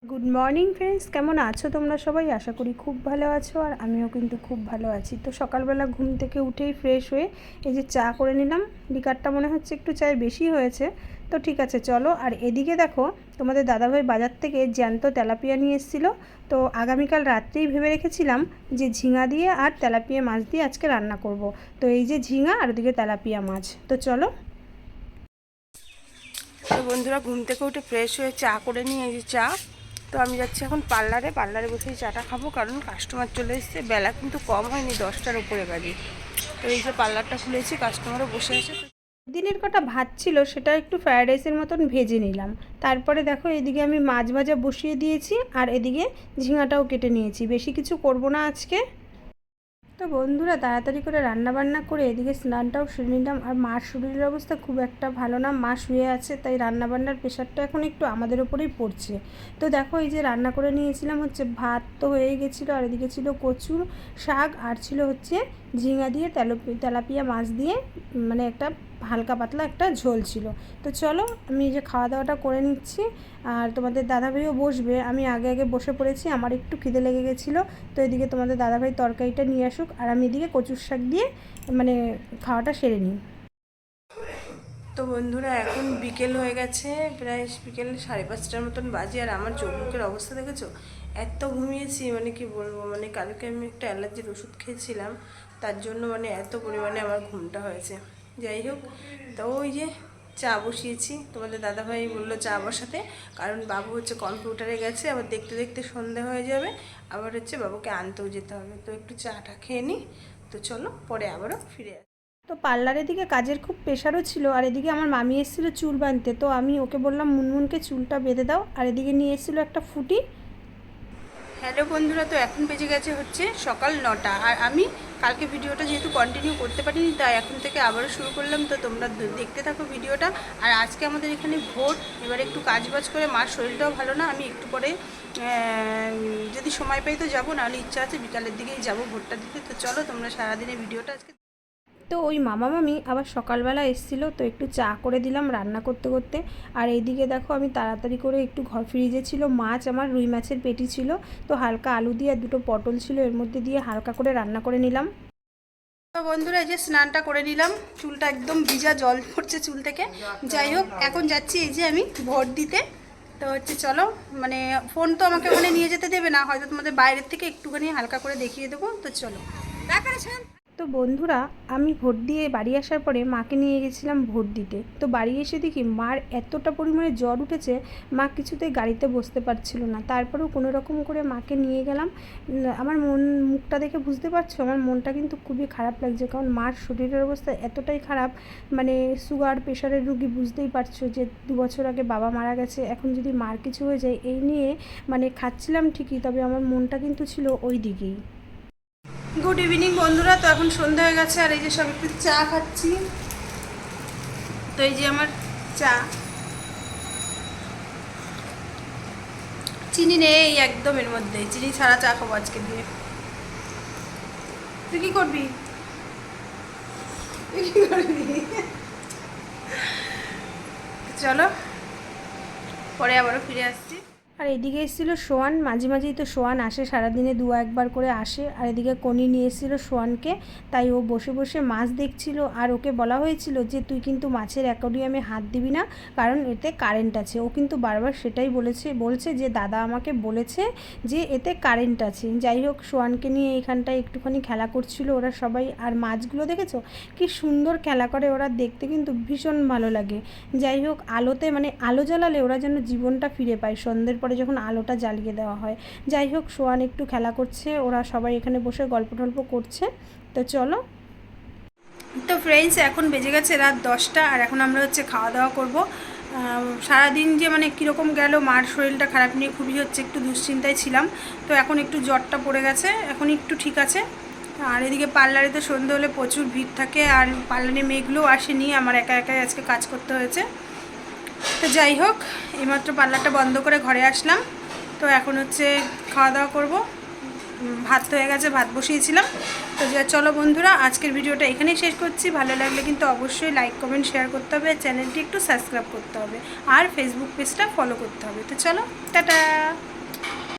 Good morning friends, কেমন আছো তোমরা সবাই? আশা করি খুব ভালো আছো, আর আমিও কিন্তু খুব ভালো আছি। তো সকালবেলা ঘুম থেকে উঠেই ফ্রেশ হয়ে এই যে চা করে নিলাম। লিকারটা মনে হচ্ছে একটু চায় বেশি হয়েছে, তো ঠিক আছে চলো। আর এদিকে দেখো, তোমাদের দাদাভাই বাজার থেকে জ্যান্ত তেলাপিয়া নিয়ে এসেছিলো। তো আগামীকাল রাত্রেই ভেবে রেখেছিলাম যে ঝিঙা দিয়ে আর তেলাপিয়া মাছ দিয়ে আজকে রান্না করব। তো এই যে ঝিঙা আর ওদিকে তেলাপিয়া মাছ, তো চলো। তো বন্ধুরা, ঘুম থেকে উঠে ফ্রেশ হয়ে চা করে নিয়ে এই যে চা। তো আমি যাচ্ছি এখন পার্লারে বসেই চাটা খাবো, কারণ কাস্টমার চলে এসেছে। বেলা কিন্তু কম হয়নি, 10টার উপরে বাজে। তো এই যে পার্লারটা খুলেছি, কাস্টমারও বসে আছে। দিনের কটা ভাত ছিল, সেটা একটু ফ্রায়েড রাইসের মতন ভেজে নিলাম। তারপরে দেখো এদিকে আমি মাছ ভাজা বসিয়ে দিয়েছি, আর এদিকে ঝিঙাটাও কেটে নিয়েছি। বেশি কিছু করব না আজকে। তো বন্ধুরা, তাড়াতাড়ি করে রান্নাবান্না করে এদিকে স্নানটাও সেরে নিলাম। আর মার শরীরের অবস্থা খুব একটা ভালো না, মা শুয়ে আছে, তাই রান্নাবান্নার প্রেশারটা এখন একটু আমাদের ওপরেই পড়ছে। তো দেখো এই যে রান্না করে নিয়েছিলাম হচ্ছে ভাত তো হয়েই গেছিলো, আর এদিকে ছিল কচুর শাক, আর ছিল হচ্ছে ঝিঙা দিয়ে তেলাপিয়া মাছ দিয়ে মানে একটা হালকা পাতলা একটা ঝোল ছিল। তো চলো আমি এই যে খাওয়া দাওয়াটা করে নিচ্ছি। আর তোমাদের দাদাভাইও বসবে, আমি আগে আগে বসে পড়েছি, আমার একটু খিদে লেগে গেছিলো। তো এদিকে তোমাদের দাদাভাই তরকারিটা নিয়ে আসুক, আর আমি এদিকে কচুর শাক দিয়ে মানে খাওয়াটা সেরে নিই। তো বন্ধুরা, এখন বিকেল হয়ে গেছে, প্রায় বিকেল 5:30টার মতন বাজে। আর আমার চোখ মুখের অবস্থা দেখেছো? এত ঘুমিয়েছি, মানে কি বলবো, মানে কালকে আমি একটা অ্যালার্জির ওষুধ খেয়েছিলাম, তার জন্য মানে এত পরিমাণে আমার ঘুমটা হয়েছে। যাই হোক, তো ওই যে চা বসিয়েছি। তোমাদের দাদাভাই বললো চা বসাতে, কারণ বাবু হচ্ছে কম্পিউটারে গেছে, আবার দেখতে দেখতে সন্ধে হয়ে যাবে, আবার হচ্ছে বাবুকে আনতেও যেতে হবে। তো একটু চাটা খেয়ে নিই। তো চলো, পরে আবারও ফিরে আসি। তো পার্লারের দিকে কাজের খুব প্রেশারও ছিল, আর এদিকে আমার মামি এসেছিলো চুল বাঁধতে। তো আমি ওকে বললাম মুনমুনকে চুলটা বেঁধে দাও, আর এদিকে নিয়ে এসেছিলো একটা ফুটি। হ্যালো বন্ধুরা, তো এখন বেজে গেছে হচ্ছে সকাল 9টা। আর আমি কালকে ভিডিওটা যেহেতু কন্টিনিউ করতে পারিনি, তাই এখন থেকে আবারও শুরু করলাম। তো তোমরা দেখতে থাকো ভিডিওটা। আর আজকে আমাদের এখানে ভোট, এবার একটু কাজবাজ করে, মার শরীরটাও ভালো না, আমি একটু পরে যদি সময় পাই তো যাবো, নাহলে ইচ্ছা আছে বিকালের দিকেই যাবো ভোটটা দিতে। তো চলো, তোমরা সারাদিনের ভিডিওটা আজকে। তো ওই মামা মামি আবার সকালবেলা এসেছিলো, তো একটু চা করে দিলাম রান্না করতে করতে। আর এইদিকে দেখো আমি তাড়াতাড়ি করে একটু ফ্রিজে ছিল মাছ, আমার রুই মাছের পেটি ছিল, তো হালকা আলু দিয়ে আর দুটো পটল ছিল, এর মধ্যে দিয়ে হালকা করে রান্না করে নিলাম। তো বন্ধুরা, এই যে স্নানটা করে নিলাম, চুলটা একদম ভিজা, জল পড়ছে চুল থেকে। যাই হোক, এখন যাচ্ছি এই যে আমি ভোট দিতে। তো হচ্ছে চলো, মানে ফোন তো আমাকে ওখানে নিয়ে যেতে দেবে না, হয়তো তোমাদের বাইরের থেকে একটুখানি হালকা করে দেখিয়ে দেবো। তো চলো। তো বন্ধুরা, আমি ভোট দিয়ে বাড়ি আসার পরে মাকে নিয়ে গেছিলাম ভোট দিতে। তো বাড়ি এসে দেখি মার এতটা পরিমাণে জ্বর উঠেছে, মা কিছুতেই গাড়িতে বসতে পারছিল না। তারপরেও কোনো রকম করে মাকে নিয়ে গেলাম। আমার মুখটা দেখে বুঝতে পারছো, আমার মনটা কিন্তু খুবই খারাপ লাগছে, কারণ মার শরীরের অবস্থা এতটাই খারাপ, মানে সুগার প্রেশারের রুগী, বুঝতেই পারছো যে 2 বছর আগে বাবা মারা গেছে, এখন যদি মার কিছু হয়ে যায় এই নিয়ে মানে খাচ্ছিলাম ঠিকই, তবে আমার মনটা কিন্তু ছিল ওই দিকেই। গুড ইভিনিং বন্ধুরা, তো এখন সন্ধ্যা হয়ে গেছে, আর এই যে সব একটু চা খাচ্ছি। তো এই যে আমার চা, চিনি নেই একদম এর মধ্যে, চিনি ছাড়া চা খাবো আজকে দিয়ে। তুই কি করবি? তুই কি করবি? চলো, পরে আবারও ফিরে আসছি। আর এদিকে এসেছিলো সোয়ান, মাঝে মাঝেই তো সোয়ান আসে, সারাদিনে 2-1বার করে আসে। আর এদিকে কনি নিয়ে এসেছিলো সোয়ানকে, তাই ও বসে বসে মাছ দেখছিল। আর ওকে বলা হয়েছিল যে তুই কিন্তু মাছের অ্যাকোরিয়ামে হাত দিবি না, কারণ এতে কারেন্ট আছে। ও কিন্তু বারবার সেটাই বলছে যে দাদা আমাকে বলেছে যে এতে কারেন্ট আছে। যাই হোক, সোয়ানকে নিয়ে এখানটায় একটুখানি খেলা করছিল ওরা সবাই। আর মাছগুলো দেখেছো কি সুন্দর খেলা করে ওরা, দেখতে কিন্তু ভীষণ ভালো লাগে। যাই হোক, আলোতে মানে আলো জ্বালালে ওরা যেন জীবনটা ফিরে পায় সন্ধ্যের পরে যখন আলোটা জ্বালিয়ে দেওয়া হয়। যাই হোক, সোয়ান একটু খেলা করছে, ওরা সবাই এখানে বসে গল্প টল্প করছে। তো চলো। তো ফ্রেন্ডস, এখন বেজে গেছে রাত 10টা, আর এখন আমরা হচ্ছে খাওয়া দাওয়া করবো। সারাদিন যে মানে কীরকম গেল, মার শরীরটা খারাপ নিয়ে খুবই হচ্ছে একটু দুশ্চিন্তায় ছিলাম। তো এখন একটু জ্বরটা পড়ে গেছে, এখন একটু ঠিক আছে। আর এদিকে পার্লারে তো সন্ধে হলে প্রচুর ভিড় থাকে, আর পার্লারে মেয়েগুলোও আসেনি, আমার একা একাই আজকে কাজ করতে হয়েছে। তো যাই হোক, এইমাত্র পার্লারটা বন্ধ করে ঘরে আসলাম। তো এখন হচ্ছে খাওয়া দাওয়া করবো। ভাত হয়ে গেছে, ভাত বসিয়েছিলাম। তো চলো বন্ধুরা, আজকের ভিডিওটা এখানেই শেষ করছি। ভালো লাগলে কিন্তু অবশ্যই লাইক কমেন্ট শেয়ার করতে হবে, চ্যানেলটি একটু সাবস্ক্রাইব করতে হবে, আর ফেসবুক পেজটা ফলো করতে হবে। তো চলো, টাটা।